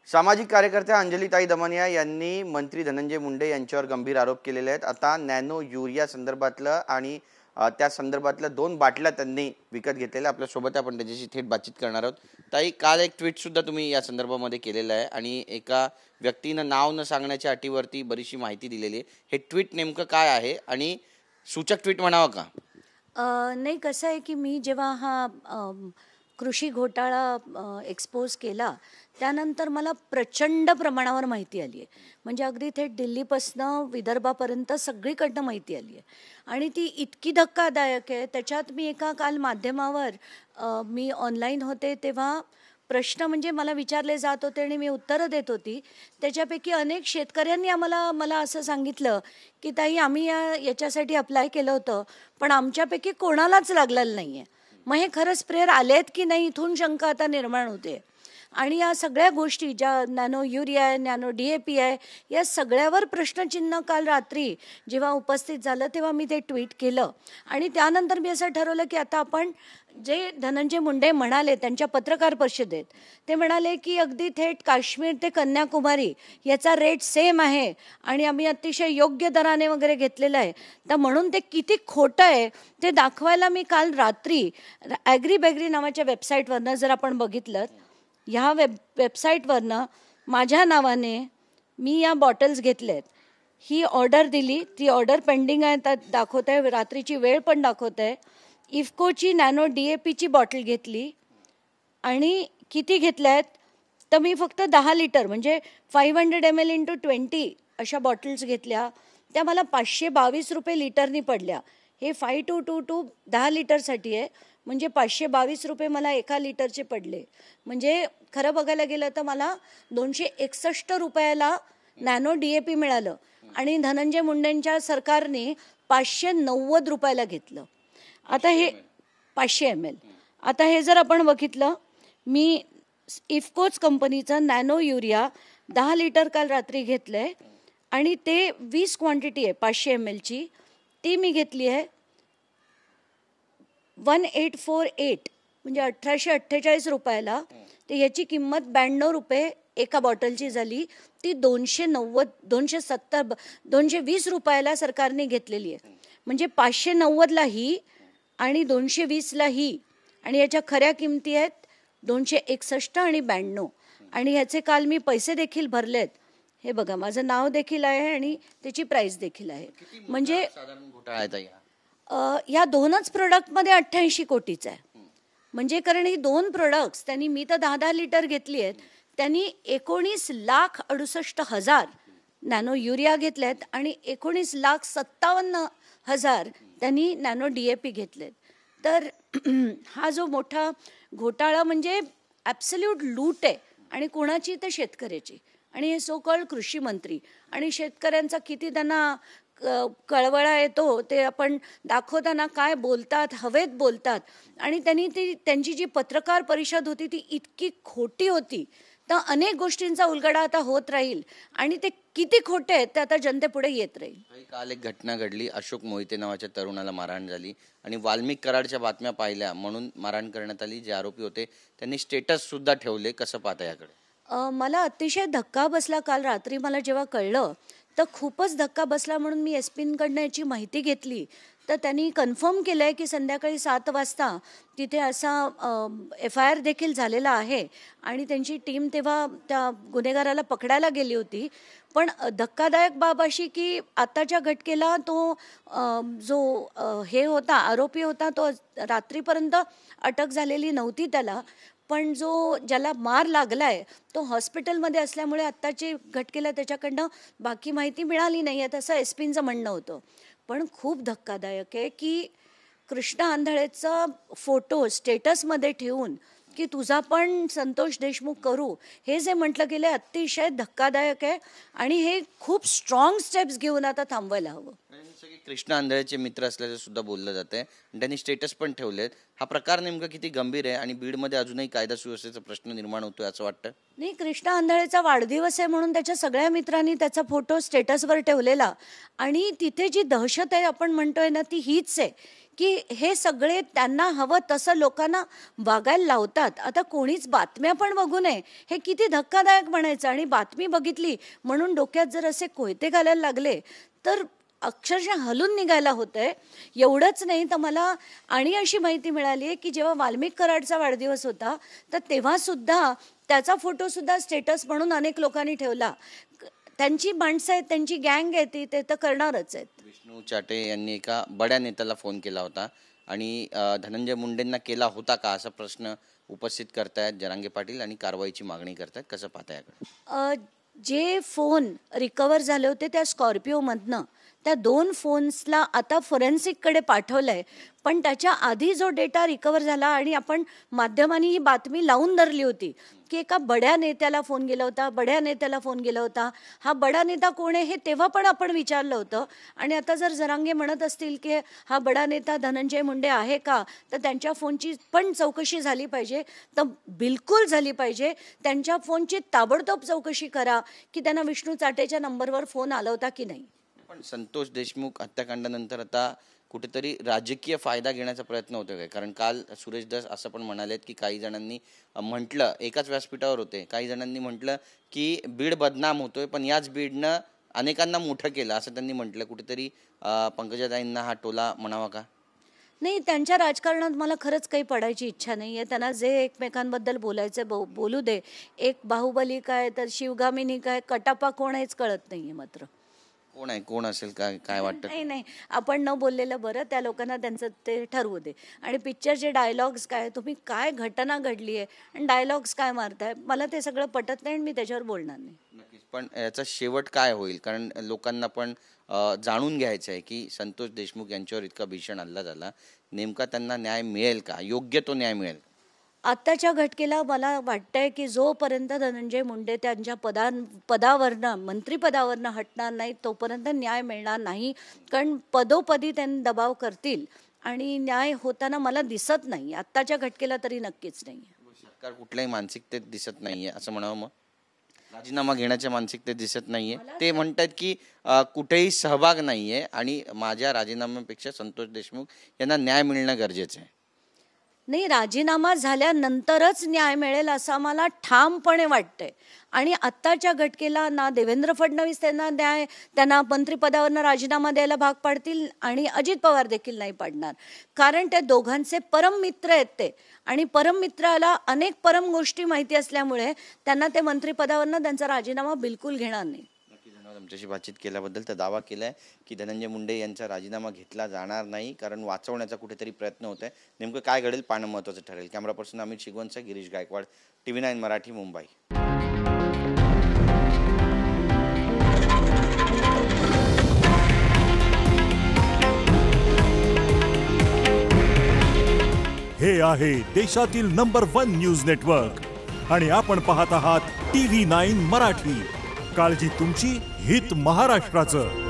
सामाजिक कार्यकर्त्या अंजलीताई दमनिया यांनी मंत्री धनंजय मुंडे यांच्यावर गंभीर आरोप केलेले आहेत। आता नॅनो युरिया संदर्भातलं आणि त्या संदर्भातल्या 2 बाटल्या त्यांनी विकत घेतलेल्या आपल्या सोबत आपण त्याच्याशी थेट बातचीत करणार आहोत। ताई, काल एक ट्विट सुद्धा तुम्ही या संदर्भामध्ये केलेलं आहे आणि एका व्यक्तीनं नाव न सांगण्याच्या अटीवरती बरीचशी माहिती दिलेली आहे। हे ट्विट नेमकं काय आहे आणि सूचक ट्विट म्हणावं का? नाही, कसं आहे की मी जेव्हा हा कृषी घोटाळा एक्सपोज केला त्यानंतर मला प्रचंड प्रमाणावर माहिती आली आहे. म्हणजे अगदी थेट दिल्लीपासनं विदर्भापर्यंत सगळीकडनं माहिती आली आहे आणि ती इतकी धक्कादायक आहे. त्याच्यात मी एका काल माध्यमावर मी ऑनलाईन होते तेव्हा प्रश्न म्हणजे मला विचारले जात होते आणि मी उत्तरं देत होती. त्याच्यापैकी अनेक शेतकऱ्यांनी मला असं सांगितलं की ताई, आम्ही याच्यासाठी अप्लाय केलं होतं पण आमच्यापैकी कोणालाच लागलेलं नाही आहे. मग हे खरं स्प्रेअर आलेत की नाही, इथून शंका आता निर्माण होते. आणि या सगळ्या गोष्टी ज्या नॅनो युरिया आहे, नॅनो DAP आहे, या सगळ्यावर प्रश्नचिन्ह काल रात्री जेव्हा उपस्थित झालं तेव्हा मी ते ट्विट केलं. आणि त्यानंतर मी असं ठरवलं की आता आपण जे धनंजय मुंडे म्हणाले त्यांच्या पत्रकार परिषदेत, ते म्हणाले की अगदी थेट काश्मीर ते कन्याकुमारी याचा रेट सेम आहे आणि आम्ही अतिशय योग्य दराने वगैरे घेतलेलं आहे. तर म्हणून ते किती खोटं आहे ते दाखवायला मी काल रात्री ॲग्रीबॅग्री नावाच्या वेबसाईटवरनं, जर आपण बघितलं, ह्या वेबसाईटवरनं माझ्या नावाने मी या बॉटल्स घेतल्यात. ही ऑर्डर दिली, ती ऑर्डर पेंडिंग आहे, त्यात दाखवत आहे, रात्रीची वेळ पण दाखवत आहे. इफकोची नॅनो DAPची बॉटल घेतली आणि किती घेतल्यात तर मी फक्त 10 लिटर म्हणजे 500 ml × 20 अशा बॉटल्स घेतल्या. त्या मला 522 रुपये लिटरनी पडल्या. हे 5222 10 लिटरसाठी आहे, म्हणजे 522 रुपये मला 1 लिटरचे पडले. म्हणजे खरं बघायला गेलं तर मला 261 रुपयाला नॅनो DAP मिळालं आणि धनंजय मुंडेंच्या सरकारने 590 रुपयाला घेतलं. आता हे 500 ml. आता हे जर आपण बघितलं, मी इफकोच कंपनीचं नॅनो युरिया 10 लिटर काल रात्री घेतलं आहे आणि ते 20 क्वांटिटी आहे 500 mlची, ती मी घेतली आहे 1848 म्हणजे 1848 रुपयाला. तर याची किंमत 92 रुपये एका बॉटलची झाली. ती 220 रुपयाला सरकारने घेतलेली आहे. म्हणजे 590ला ही आणि 220ला ही, आणि याच्या खऱ्या किमती आहेत 261 आणि 92. आणि ह्याचे काल मी पैसे देखील भरलेत. हे बघा, माझं नाव देखील आहे आणि त्याची प्राइस देखील आहे. म्हणजे या 2च प्रोडक्टमध्ये 88 कोटीचं आहे. म्हणजे कारण ही 2 प्रोडक्ट्स त्यांनी, मी तर 10-10 लिटर घेतली आहेत, त्यांनी 19,68,000 नॅनो युरिया घेतलेत आणि 19,57,000 त्यांनी नॅनो DAP घेतलेत. तर हा जो मोठा घोटाळा म्हणजे ॲब्सल्यूट लूट आहे आणि कोणाची तर शेतकऱ्याची. आणि हे सो कॉल्ड कृषी मंत्री आणि शेतकऱ्यांचा किती त्यांना कळवळा येतो ते आपण दाखवताना काय बोलतात, हवेत बोलतात. आणि त्यांची जी पत्रकार परिषद होती ती इतकी खोटी होती. तर अनेक गोष्टींचा उलगडा आता होत राहील आणि ते किती खोटे आहेत ते आता जनतेपुढे येत राहील. काल एक घटना घडली, अशोक मोहिते नावाच्या तरुणाला मारहाण झाली आणि वाल्मिक कराडच्या बातम्या पाहिल्या म्हणून मारहाण करण्यात आली. जे आरोपी होते त्यांनी स्टेटस सुद्धा ठेवले. कसं पाहता याकडे? मला अतिशय धक्का बसला काल रात्री. मला जेव्हा कळलं तर खूपच धक्का बसला. म्हणून मी SP-कडनं याची माहिती घेतली तर त्यांनी कन्फर्म केलं आहे की संध्याकाळी 7 वाजता तिथे असा FIR देखील झालेला आहे आणि त्यांची टीम तेव्हा त्या गुन्हेगाराला पकडायला गेली होती. पण धक्कादायक बाब अशी की आताच्या घटनेला तो जो हे होता, आरोपी होता, तो रात्रीपर्यंत अटक झालेली नव्हती त्याला. पण ज्याला मार लागलाय तो हॉस्पिटलमध्ये असल्यामुळे आत्ताची घटनेला त्याच्याकडनं बाकी माहिती मिळाली नाही आहे, तसं SP-चं म्हणणं होतं. पण खूप धक्कादायक आहे की कृष्णा आंधळेचा फोटो स्टेटसमध्ये ठेवून की तुझा पण संतोष देशमुख करू, हे जे म्हटलं गेलं अतिशय धक्कादायक आहे आणि हे खूप स्ट्रॉंग स्टेप्स घेऊन आता थांबवायला हवं. कृष्णा आंधळेचे मित्र असल्याचं सुद्धा बोललं जात आहे. त्यांनी स्टेटस पण ठेवलेत. हा प्रकार नेमका किती गंभीर आहे आणि बीडमध्ये अजूनही कायदा सुव्यवस्थेचा प्रश्न निर्माण होतोय असं वाटतं? नाही, कृष्णा आंधळेचा वाढदिवस आहे म्हणून त्याच्या सगळ्या मित्रांनी त्याचा फोटो स्टेटसवर ठेवलेला आणि तिथे जी दहशत आहे आपण म्हणतोय ना ती हीच आहे की हे सगळे त्यांना हवं तसं लोकांना वागायला लावतात. आता कोणीच बातम्या पण बघू नये हे किती धक्कादायक म्हणायचं. आणि बातमी बघितली म्हणून डोक्यात जर असे कोयते घालायला लागले तर अक्षरशः हलून निघायला होतंय. एवढंच नाही तर मला आणि अशी माहिती मिळाली आहे की जेव्हा वाल्मिक कराडचा वाढदिवस होता तर तेव्हासुद्धा त्याचा फोटोसुद्धा स्टेटस म्हणून अनेक लोकांनी ठेवला. त्यांची माणसं आहेत, त्यांची गँग आहे, ती ते तर करणारच आहेत. विष्णू चाटे यांनी एका बड्या नेत्याला फोन केला होता आणि धनंजय मुंडेंना केला होता का असा प्रश्न उपस्थित करतायत जरांगे पाटील आणि कारवाईची मागणी करतायत. कसं पाहता याकडे? जे फोन रिकवर झाले होते त्या स्कॉर्पिओमधनं त्या 2 फोन्सला आता फॉरेन्सिककडे पाठवलं आहे. पण त्याच्या आधी जो डेटा रिकवर झाला आणि आपण माध्यमांनी ही बातमी लावून धरली होती की एका बड्या नेत्याला फोन गेला होता, बड्या नेत्याला फोन गेला होता. हा बडा नेता कोण आहे हे तेव्हा पण आपण विचारलं होतं. आणि आता जर जरांगे म्हणत असतील की हा बडा नेता धनंजय मुंडे आहे का, तर त्यांच्या फोनची पण चौकशी झाली पाहिजे. तर बिलकुल झाली पाहिजे. त्यांच्या फोनची ताबडतोब चौकशी करा की त्यांना विष्णू चाटेच्या नंबरवर फोन आला होता की नाही. पण संतोष देशमुख हत्याकांडानंतर आता कुठेतरी राजकीय फायदा घेण्याचा प्रयत्न होतोय काय? कारण काल सुरेश धस असं पण म्हणालेत की काही जणांनी म्हटलं, एकाच व्यासपीठावर होते, काही जणांनी म्हटलं की बीड बदनाम होतोय पण याच बीडनं अनेकांना मोठं केलं असं त्यांनी म्हटलं. कुठेतरी पंकजाताईंना हा टोला म्हणावा का? नाही, त्यांच्या राजकारणात मला खरंच काही पडायची इच्छा नाही आहे. त्यांना जे एकमेकांबद्दल बोलायचं बोलू दे. एक बाहुबली काय तर शिवगामिनी काय, कटापा कोण हेच कळत नाही आहे. मात्र कोण आहे, कोण असेल, काय वाटतं? नाही, आपण न बोललेलं बरं. त्या लोकांना त्यांचं ते ठरवू दे. आणि पिक्चरचे डायलॉग्स काय, तुम्ही काय घटना घडली आहे आणि डायलॉग्स काय मारताय, मला ते सगळं पटत नाही आणि मी त्याच्यावर बोलणार नाही. नक्कीच. पण याचा शेवट काय होईल? कारण लोकांना पण जाणून घ्यायचं आहे की संतोष देशमुख यांच्यावर इतका भीषण हल्ला झाला, नेमका त्यांना न्याय मिळेल का, योग्य तो न्याय मिळेल? आत्ताच्या घटकेला मला वाटतंय की जोपर्यंत धनंजय मुंडे त्यांच्या पदावरनं मंत्रिपदावरनं हटणार नाही तोपर्यंत न्याय मिळणार नाही. कारण पदोपदी त्यांनी दबाव करतील आणि न्याय होताना मला दिसत नाही. आत्ताच्या घटकेला तरी नक्कीच नाही. सरकार कुठल्याही मानसिकतेत दिसत नाहीये असं म्हणावं. मग राजीनामा घेण्याच्या मानसिकतेत दिसत नाहीये. ते म्हणतात की कुठेही सहभाग नाहीये आणि माझ्या राजीनाम्यापेक्षा संतोष देशमुख यांना न्याय मिळणं गरजेचं आहे. नाही, राजीनामा झाल्यानंतरच न्याय मिळेल असं आम्हाला ठामपणे वाटतंय. आणि आत्ताच्या घटकेला ना देवेंद्र फडणवीस त्यांना मंत्रिपदावरनं राजीनामा द्यायला भाग पाडतील आणि अजित पवार देखील नाही पाडणार. कारण ते दोघांचे परम मित्र आहेत ते. आणि परम मित्राला अनेक परम गोष्टी माहिती असल्यामुळे त्यांना ते मंत्रिपदावरनं त्यांचा राजीनामा बिलकुल घेणार नाही. आमच्याशी बातचीत केल्याबद्दल तर दावा केलाय की धनंजय मुंडे यांचा राजीनामा घेतला जाणार नाही, कारण वाचवण्याचा कुठेतरी प्रयत्न होत आहे. नेमकं काय घडेल पाहणं महत्त्वाचं ठरेल. कॅमेरा पर्सन अमित शिगवणचा, गिरीश गायकवाड, TV9 मराठी, मुंबई. हे आहे देशातील नंबर 1 न्यूज नेटवर्क आणि आपण पाहत आहात TV9 मराठी. काळजी तुमची, हित महाराष्ट्राचं.